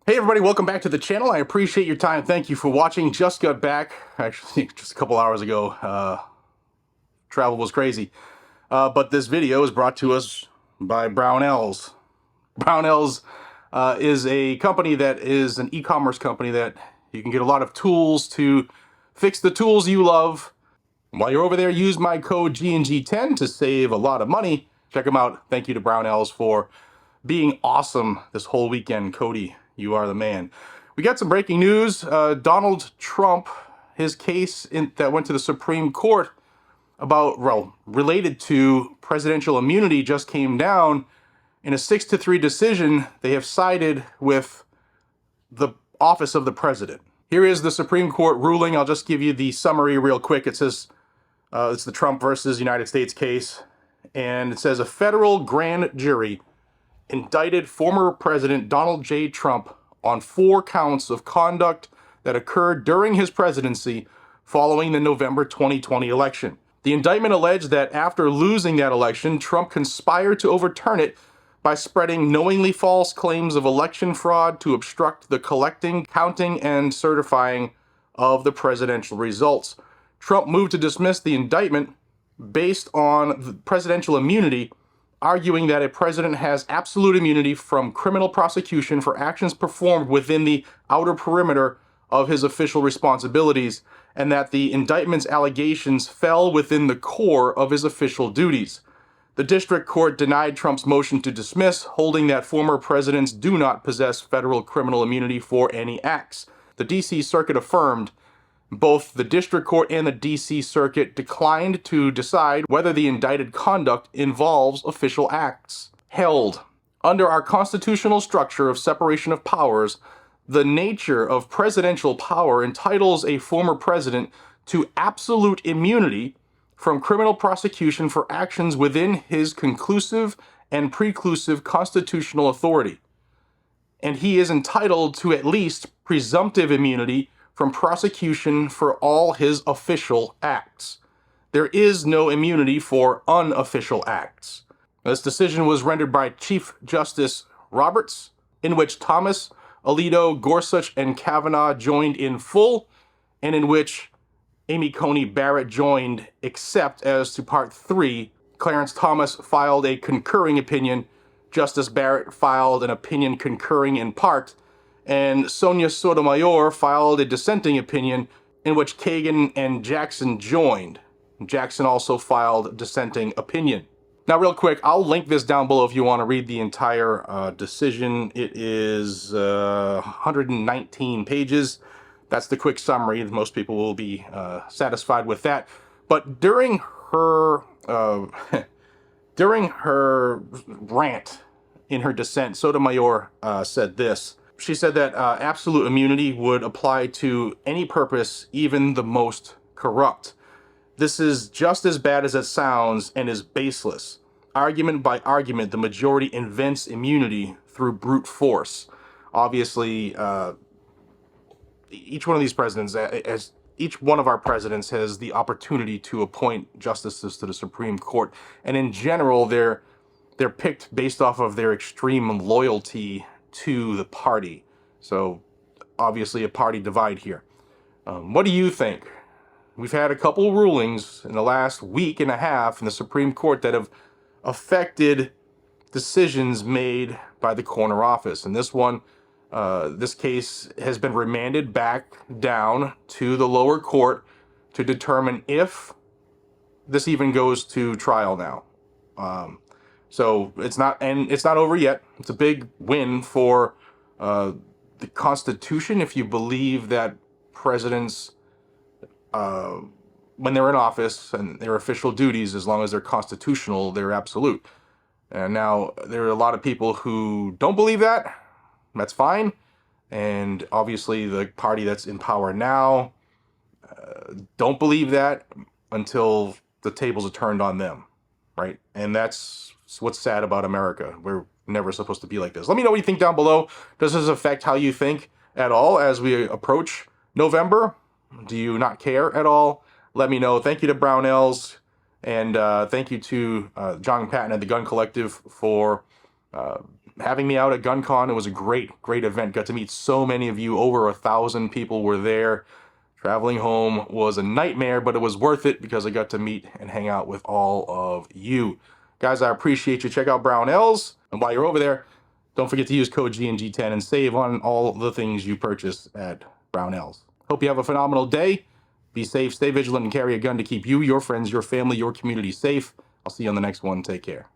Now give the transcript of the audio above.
Hey everybody, welcome back to the channel. I appreciate your time. Thank you for watching. Just got back, actually just a couple hours ago. Travel was crazy. But this video is brought to us by Brownells. Brownells is a company that is an e-commerce company that you can get a lot of tools to fix the tools you love. While you're over there, use my code GNG10 to save a lot of money. Check them out. Thank you to Brownells for being awesome this whole weekend. Cody, you are the man. We got some breaking news. Donald Trump, his case that went to the Supreme Court about, related to presidential immunity just came down. In a 6-3 decision, they have sided with the office of the president. Here is the Supreme Court ruling. I'll just give you the summary real quick. It says, it's the Trump versus United States case. And it says a federal grand jury indicted former President Donald J. Trump on 4 counts of conduct that occurred during his presidency following the November 2020 election. The indictment alleged that after losing that election, Trump conspired to overturn it by spreading knowingly false claims of election fraud to obstruct the collecting, counting, and certifying of the presidential results. Trump moved to dismiss the indictment based on the presidential immunity, arguing that a president has absolute immunity from criminal prosecution for actions performed within the outer perimeter of his official responsibilities, and that the indictment's allegations fell within the core of his official duties. The district court denied Trump's motion to dismiss, holding that former presidents do not possess federal criminal immunity for any acts. The D.C. Circuit affirmed. Both the district court and the D.C. Circuit declined to decide whether the indicted conduct involves official acts. Held. Under our constitutional structure of separation of powers, the nature of presidential power entitles a former president to absolute immunity from criminal prosecution for actions within his conclusive and preclusive constitutional authority. And he is entitled to at least presumptive immunity from prosecution for all his official acts. There is no immunity for unofficial acts. This decision was rendered by Chief Justice Roberts, in which Thomas, Alito, Gorsuch, and Kavanaugh joined in full, and in which Amy Coney Barrett joined, except as to Part 3. Clarence Thomas filed a concurring opinion. Justice Barrett filed an opinion concurring in part, and Sonia Sotomayor filed a dissenting opinion in which Kagan and Jackson joined. Jackson also filed a dissenting opinion. Now, real quick, I'll link this down below if you want to read the entire decision. It is 119 pages. That's the quick summary. Most people will be satisfied with that. But during her rant in her dissent, Sotomayor said this. She said that absolute immunity would apply to any purpose, even the most corrupt. This is just as bad as it sounds and is baseless. Argument by argument, the majority invents immunity through brute force. Obviously, each one of these presidents, as each one of our presidents, has the opportunity to appoint justices to the Supreme Court, and in general, they're picked based off of their extreme loyalty to the party. So obviously a party divide here. What do you think? We've had a couple rulings in the last week and a half in the Supreme Court that have affected decisions made by the corner office. And this one, this case has been remanded back down to the lower court to determine if this even goes to trial now. So it's not over yet. It's a big win for the Constitution if you believe that presidents, when they're in office and their official duties, as long as they're constitutional, they're absolute. And now there are a lot of people who don't believe that. That's fine. And obviously the party that's in power now don't believe that until the tables are turned on them, right? And that's what's sad about America. We're never supposed to be like this. Let me know what you think down below. Does this affect how you think at all as we approach November? Do you not care at all? Let me know. Thank you to Brownells, and thank you to John Patton and the Gun Collective for having me out at GunCon. It was a great event. Got to meet so many of you. Over 1,000 people were there. Traveling home was a nightmare, but it was worth it because I got to meet and hang out with all of you. Guys, I appreciate you. Check out Brownells. And while you're over there, don't forget to use code GNG10 and save on all the things you purchase at Brownells. Hope you have a phenomenal day. Be safe, stay vigilant, and carry a gun to keep you, your friends, your family, your community safe. I'll see you on the next one. Take care.